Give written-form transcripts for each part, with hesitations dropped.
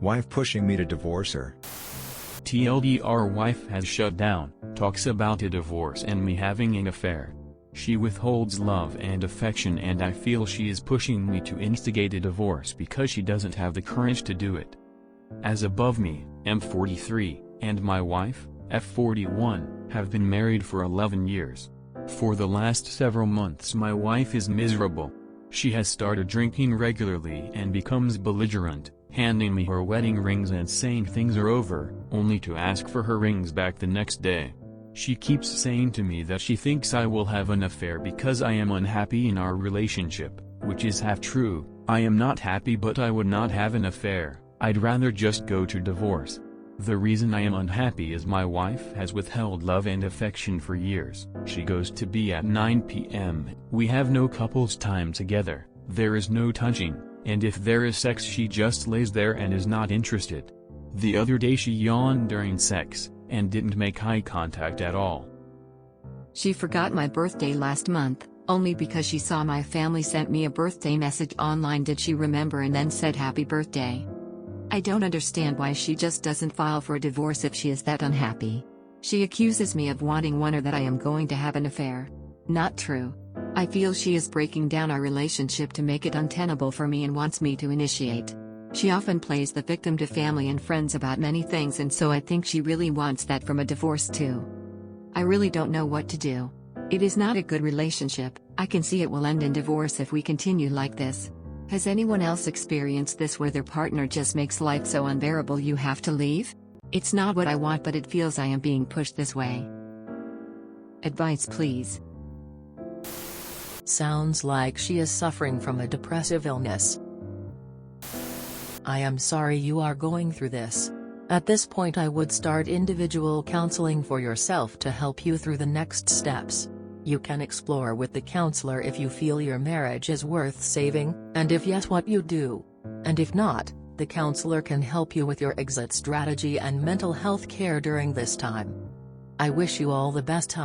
Wife pushing me to divorce her. TLDR wife has shut down, talks about a divorce and me having an affair. She withholds love and affection and I feel she is pushing me to instigate a divorce because she doesn't have the courage to do it. As above, me, M43, and my wife, F41, have been married for 11 years. For the last several months my wife is miserable. She has started drinking regularly and becomes belligerent, handing me her wedding rings and saying things are over, only to ask for her rings back the next day. She keeps saying to me that she thinks I will have an affair because I am unhappy in our relationship, which is half true. I am not happy, but I would not have an affair. I'd rather just go to divorce. The reason I am unhappy is my wife has withheld love and affection for years. She goes to bed at 9 p.m. We have no couples time together, there is no touching, and if there is sex she just lays there and is not interested. The other day she yawned during sex, and didn't make eye contact at all. She forgot my birthday last month, only because she saw my family sent me a birthday message online. Did she remember and then said happy birthday? I don't understand why she just doesn't file for a divorce if she is that unhappy. She accuses me of wanting one or that I am going to have an affair. Not true. I feel she is breaking down our relationship to make it untenable for me and wants me to initiate. She often plays the victim to family and friends about many things, and so I think she really wants that from a divorce too. I really don't know what to do. It is not a good relationship. I can see it will end in divorce if we continue like this. Has anyone else experienced this where their partner just makes life so unbearable you have to leave? It's not what I want, but it feels I am being pushed this way. Advice please. Sounds like she is suffering from a depressive illness. I am sorry you are going through this. At this point I would start individual counseling for yourself to help you through the next steps. You can explore with the counselor if you feel your marriage is worth saving, and if yes, what you do. And if not, the counselor can help you with your exit strategy and mental health care during this time. I wish you all the best.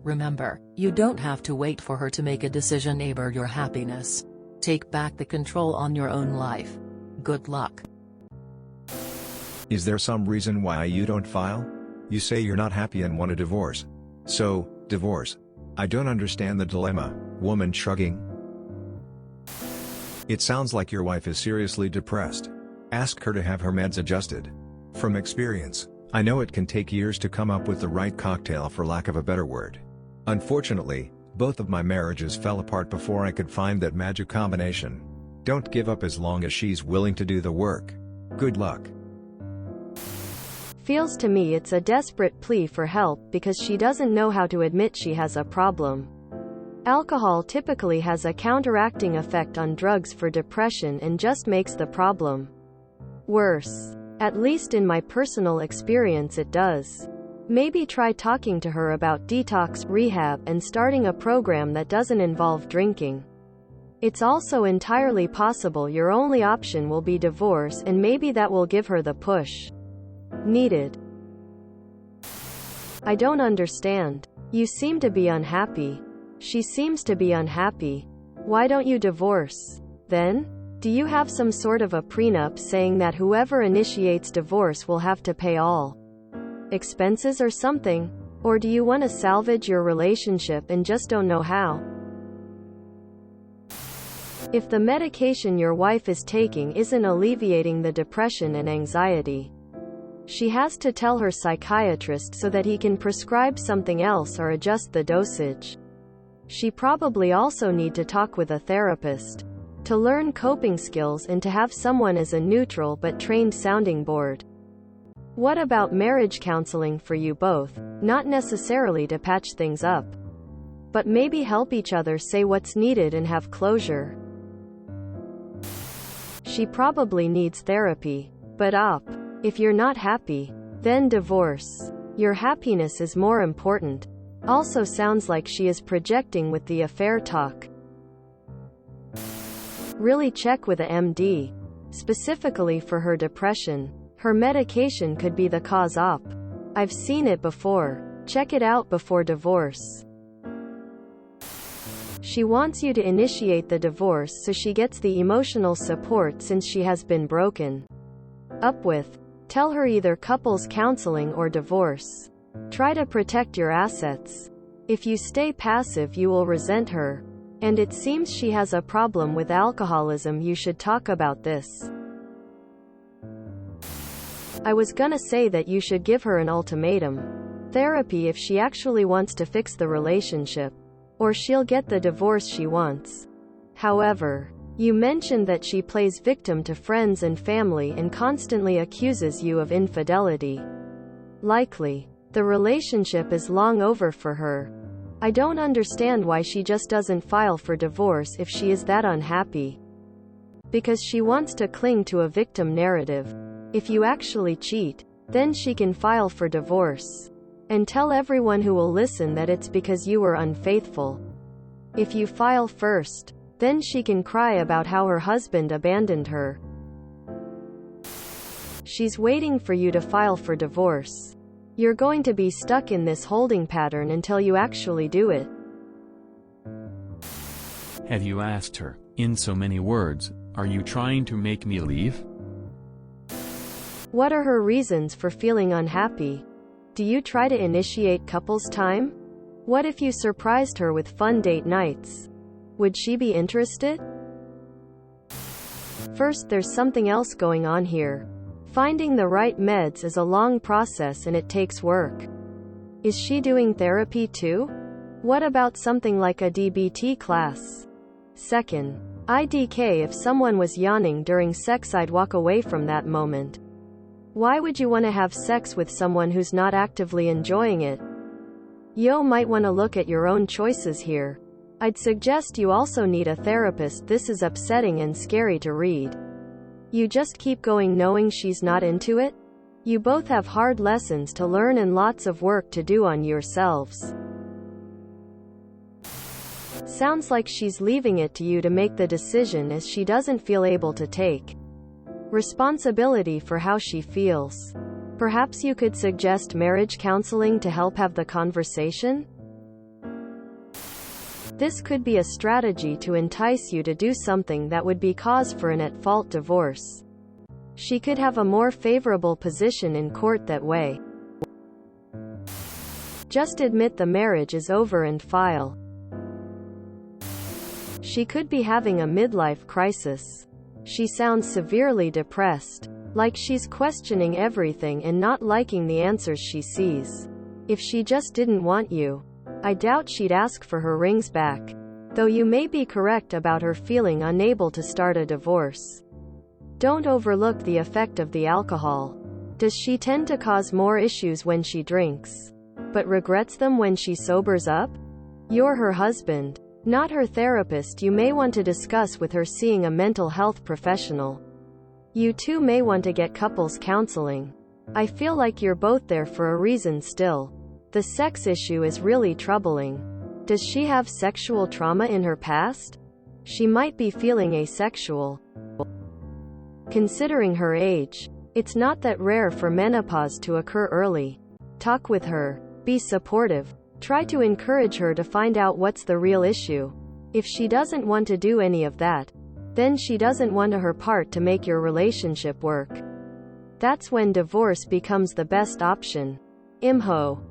Remember, you don't have to wait for her to make a decision. Neighbor your happiness. Take back the control on your own life. Good luck. Is there some reason why you don't file? You say you're not happy and want a divorce. So, divorce. I don't understand the dilemma, woman shrugging. It sounds like your wife is seriously depressed. Ask her to have her meds adjusted. From experience, I know it can take years to come up with the right cocktail, for lack of a better word. Unfortunately, both of my marriages fell apart before I could find that magic combination. Don't give up as long as she's willing to do the work. Good luck. Feels to me it's a desperate plea for help because she doesn't know how to admit she has a problem. Alcohol typically has a counteracting effect on drugs for depression and just makes the problem worse. At least in my personal experience it does. Maybe try talking to her about detox, rehab, and starting a program that doesn't involve drinking. It's also entirely possible your only option will be divorce, and maybe that will give her the push needed. I don't understand. You seem to be unhappy. She seems to be unhappy. Why don't you divorce? Then? Do you have some sort of a prenup saying that whoever initiates divorce will have to pay all expenses or something? Or do you want to salvage your relationship and just don't know how? If the medication your wife is taking isn't alleviating the depression and anxiety, she has to tell her psychiatrist so that he can prescribe something else or adjust the dosage. She probably also need to talk with a therapist to learn coping skills and to have someone as a neutral but trained sounding board. What about marriage counseling for you both? Not necessarily to patch things up, but maybe help each other say what's needed and have closure. She probably needs therapy. But if you're not happy, then divorce. Your happiness is more important. Also sounds like she is projecting with the affair talk. Really check with a MD. Specifically for her depression. Her medication could be the cause. I've seen it before. Check it out before divorce. She wants you to initiate the divorce so she gets the emotional support since she has been broken. up with. Tell her either couples counseling or divorce. Try to protect your assets. If you stay passive, you will resent her. And it seems she has a problem with alcoholism. You should talk about this. I was gonna say that you should give her an ultimatum. Therapy if she actually wants to fix the relationship. Or she'll get the divorce she wants. However, you mentioned that she plays victim to friends and family and constantly accuses you of infidelity. Likely, the relationship is long over for her. I don't understand why she just doesn't file for divorce if she is that unhappy. Because she wants to cling to a victim narrative. If you actually cheat, then she can file for divorce. And tell everyone who will listen that it's because you were unfaithful. If you file first, then she can cry about how her husband abandoned her. She's waiting for you to file for divorce. You're going to be stuck in this holding pattern until you actually do it. Have you asked her, in so many words, are you trying to make me leave? What are her reasons for feeling unhappy? Do you try to initiate couples time? What if you surprised her with fun date nights? Would she be interested? First, there's something else going on here. Finding the right meds is a long process and it takes work. Is she doing therapy too? What about something like a DBT class? Second, IDK, if someone was yawning during sex, I'd walk away from that moment. Why would you want to have sex with someone who's not actively enjoying it? You might want to look at your own choices here. I'd suggest you also need a therapist. This is upsetting and scary to read. You just keep going knowing she's not into it? You both have hard lessons to learn and lots of work to do on yourselves. Sounds like she's leaving it to you to make the decision as she doesn't feel able to take responsibility for how she feels. Perhaps you could suggest marriage counseling to help have the conversation? This could be a strategy to entice you to do something that would be cause for an at-fault divorce. She could have a more favorable position in court that way. Just admit the marriage is over and file. She could be having a midlife crisis. She sounds severely depressed, like she's questioning everything and not liking the answers she sees. If she just didn't want you, I doubt she'd ask for her rings back. Though you may be correct about her feeling unable to start a divorce. Don't overlook the effect of the alcohol. Does she tend to cause more issues when she drinks, but regrets them when she sobers up? You're her husband, not her therapist. You may want to discuss with her seeing a mental health professional. You two may want to get couples counseling. I feel like you're both there for a reason still. The sex issue is really troubling. Does she have sexual trauma in her past? She might be feeling asexual. Considering her age, it's not that rare for menopause to occur early. Talk with her. Be supportive. Try to encourage her to find out what's the real issue. If she doesn't want to do any of that, then she doesn't want her part to make your relationship work. That's when divorce becomes the best option. IMHO.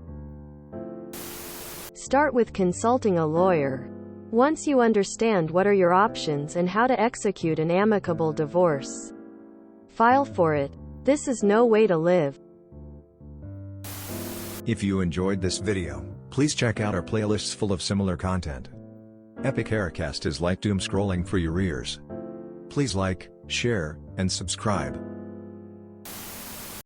Start with consulting a lawyer. Once you understand what are your options and how to execute an amicable divorce, file for it. This is no way to live. If you enjoyed this video, please check out our playlists full of similar content. Epic Haircast is like doom scrolling for your ears. Please like, share, and subscribe.